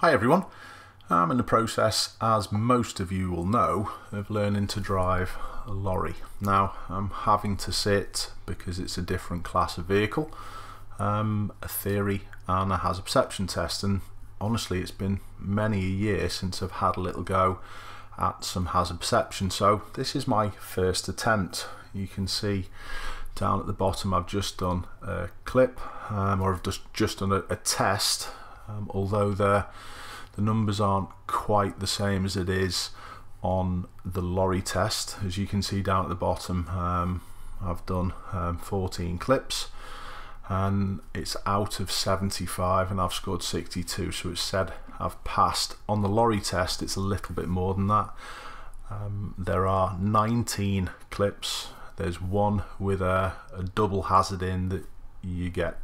Hi everyone, I'm in the process, as most of you will know, of learning to drive a lorry. Now I'm having to sit, because it's a different class of vehicle, a theory and a hazard perception test, and honestly it's been many a year since I've had a little go at some hazard perception, so this is my first attempt. You can see down at the bottom I've just done a clip, or I've just done a test, although the numbers aren't quite the same as it is on the lorry test. As you can see down at the bottom, I've done 14 clips and it's out of 75 and I've scored 62, so it's said I've passed. On the lorry test it's a little bit more than that. There are 19 clips. There's one with a double hazard in that you get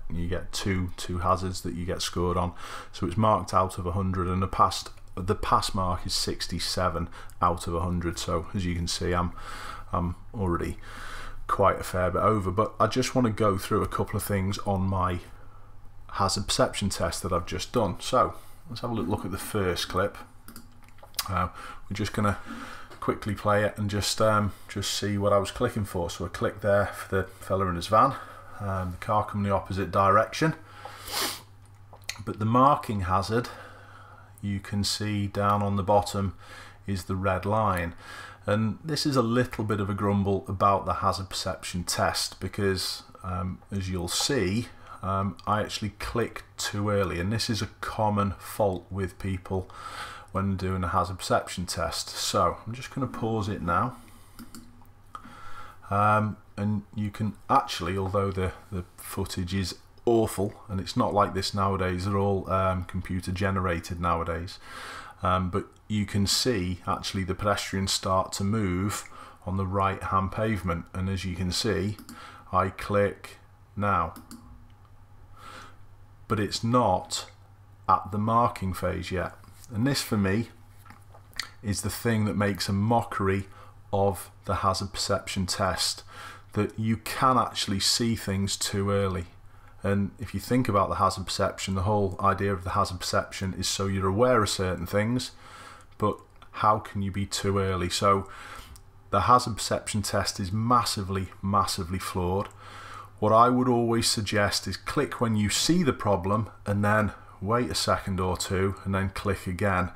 two hazards that you get scored on, so it's marked out of 100, and the pass mark is 67 out of 100. So as you can see, I'm already quite a fair bit over, but I just want to go through a couple of things on my hazard perception test that I've just done. So let's have a look at the first clip. We're just going to quickly play it and just see what I was clicking for. So I clicked there for the fella in his van, the car coming the opposite direction, but the marking hazard you can see down on the bottom is the red line, and this is a little bit of a grumble about the hazard perception test because as you'll see, I actually clicked too early, and this is a common fault with people when doing a hazard perception test. So I'm just going to pause it now, and you can actually, although the footage is awful, and it's not like this nowadays, they're all computer generated nowadays, but you can see actually the pedestrians start to move on the right hand pavement, and as you can see I click now, but it's not at the marking phase yet. And this for me is the thing that makes a mockery of the hazard perception test, that you can actually see things too early. And if you think about the hazard perception, the whole idea of the hazard perception is so you're aware of certain things, but how can you be too early? So the hazard perception test is massively flawed. What I would always suggest is click when you see the problem and then wait a second or two and then click again.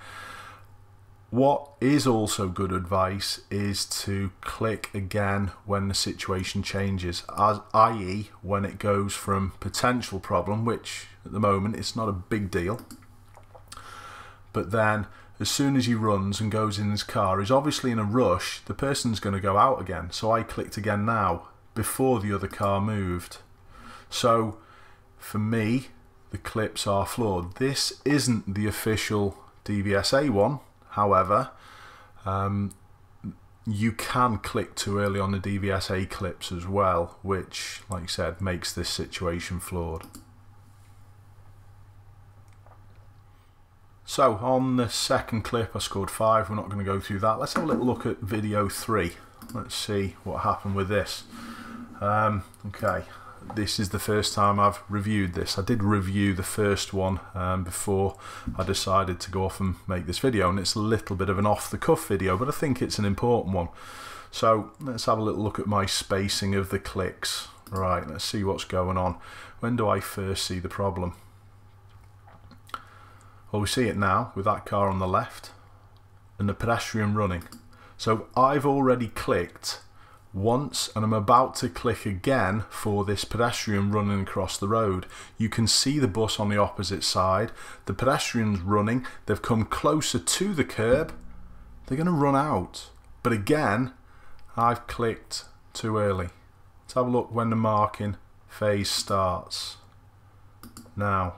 What is also good advice is to click again when the situation changes, i.e. when it goes from potential problem, which at the moment it's not a big deal, but then as soon as he runs and goes in his car, he's obviously in a rush, the person's going to go out again, so I clicked again now before the other car moved. So for me the clips are flawed. This isn't the official DVSA one. However, you can click too early on the DVSA clips as well, which, like I said, makes this situation flawed. So on the second clip I scored 5. We're not going to go through that. Let's have a little look at video 3. Let's see what happened with this. Okay. This is the first time I've reviewed this. I did review the first one before I decided to go off and make this video, and it's a little bit of an off-the-cuff video, but I think it's an important one. So let's have a little look at my spacing of the clicks. Right, let's see what's going on. When do I first see the problem? Well, we see it now with that car on the left and the pedestrian running. So I've already clicked once and I'm about to click again for this pedestrian running across the road. You can see the bus on the opposite side, the pedestrian's running, they've come closer to the curb, they're going to run out, but again I've clicked too early. Let's have a look when the marking phase starts now.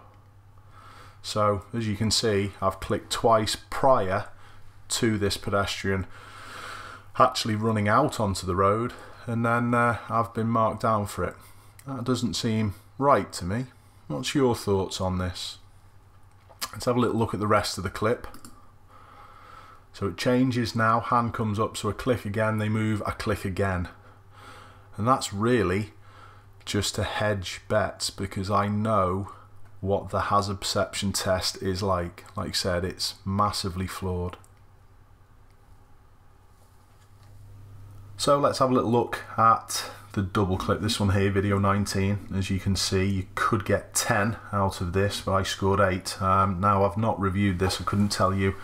So as you can see, I've clicked twice prior to this pedestrian actually running out onto the road, and then I've been marked down for it. That doesn't seem right to me. What's your thoughts on this? Let's have a little look at the rest of the clip. So it changes now, hand comes up, so I click again, they move, I click again. And that's really just to hedge bets, because I know what the hazard perception test is like. Like I said, it's massively flawed. So let's have a little look at the double clip. This one here, video 19. As you can see, you could get 10 out of this, but I scored 8. Now, I've not reviewed this. I couldn't tell you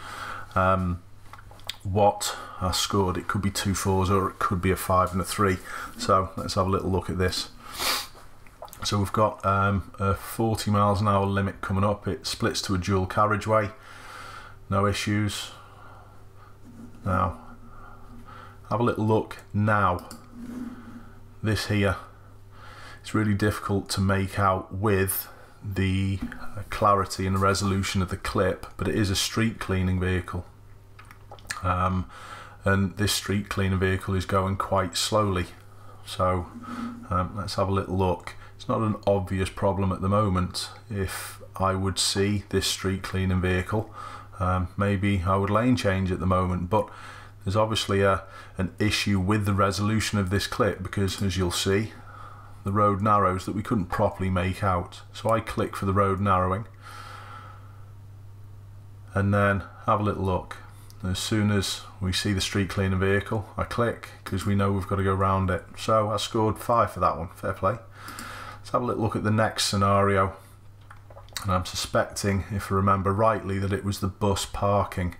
what I scored. It could be 2 4s or it could be a 5 and a 3. So let's have a little look at this. So we've got a 40 miles an hour limit coming up. It splits to a dual carriageway. No issues. Now, have a little look now. This here, it's really difficult to make out with the clarity and the resolution of the clip, but it is a street cleaning vehicle. And this street cleaning vehicle is going quite slowly. So let's have a little look. It's not an obvious problem at the moment. If I would see this street cleaning vehicle, maybe I would lane change at the moment, but there's obviously an issue with the resolution of this clip, because as you'll see, the road narrows that we couldn't properly make out. So I click for the road narrowing and then have a little look. As soon as we see the street cleaning vehicle, I click because we know we've got to go around it. So I scored 5 for that one. Fair play. Let's have a little look at the next scenario. And I'm suspecting, if I remember rightly, that it was the bus parking.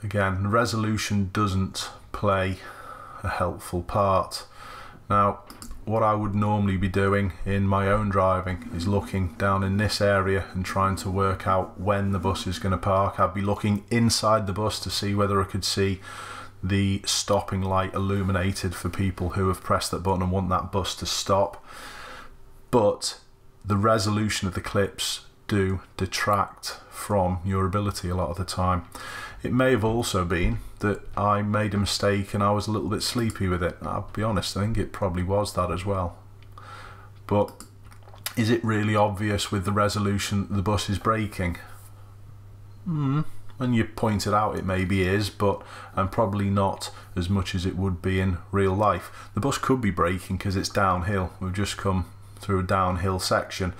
Again, resolution doesn't play a helpful part. Now, what I would normally be doing in my own driving is looking down in this area and trying to work out when the bus is going to park. I'd be looking inside the bus to see whether I could see the stopping light illuminated for people who have pressed that button and want that bus to stop. But the resolution of the clips do detract from your ability a lot of the time. It may have also been that I made a mistake and I was a little bit sleepy with it. I'll be honest, I think it probably was that as well. But is it really obvious with the resolution that the bus is braking? When you point it out, it maybe is, but probably not as much as it would be in real life. The bus could be braking because it's downhill. We've just come through a downhill section.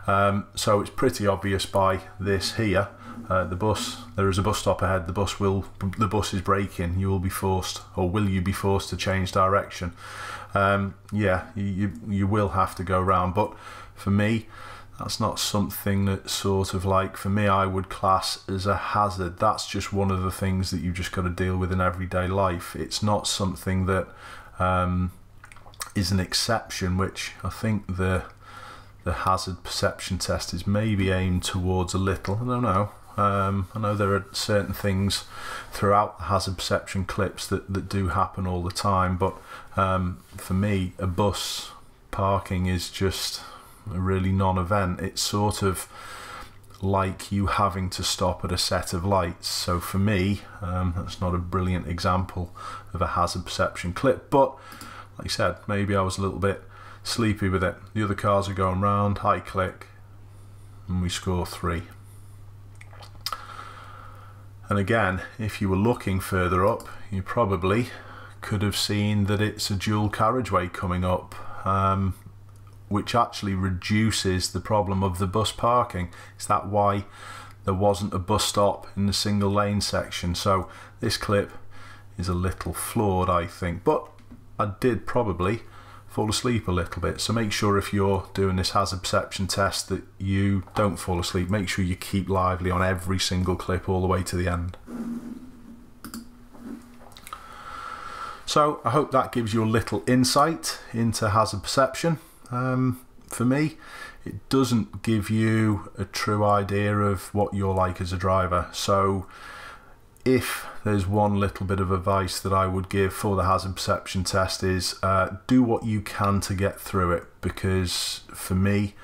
So it's pretty obvious by this here. There is a bus stop ahead. The bus is braking. You will be forced, or will you be forced to change direction? Yeah, you will have to go round. But for me, that's not something that sort of like, for me, I would class as a hazard. That's just one of the things that you've just got to deal with in everyday life. It's not something that is an exception, which I think the hazard perception test is maybe aimed towards a little. I don't know. I know there are certain things throughout the hazard perception clips that do happen all the time, but for me, a bus parking is just a really non-event. It's sort of like you having to stop at a set of lights. So for me, that's not a brilliant example of a hazard perception clip, but like I said, maybe I was a little bit sleepy with it. The other cars are going round, I click, and we score 3. And again, if you were looking further up, you probably could have seen that it's a dual carriageway coming up, which actually reduces the problem of the bus parking. Is that why there wasn't a bus stop in the single lane section? So this clip is a little flawed, I think, but I did probably fall asleep a little bit. So make sure if you're doing this hazard perception test that you don't fall asleep. Make sure you keep lively on every single clip all the way to the end. So I hope that gives you a little insight into hazard perception. For me, it doesn't give you a true idea of what you're like as a driver. So if there's one little bit of advice that I would give for the hazard perception test is do what you can to get through it, because for me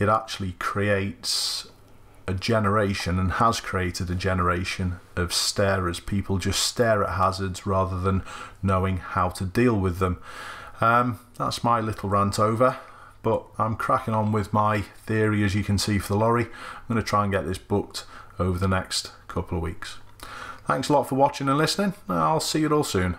it actually creates a generation, and has created a generation, of starers. People just stare at hazards rather than knowing how to deal with them. That's my little rant over, but I'm cracking on with my theory, as you can see, for the lorry. I'm going to try and get this booked over the next couple of weeks. Thanks a lot for watching and listening. I'll see you all soon.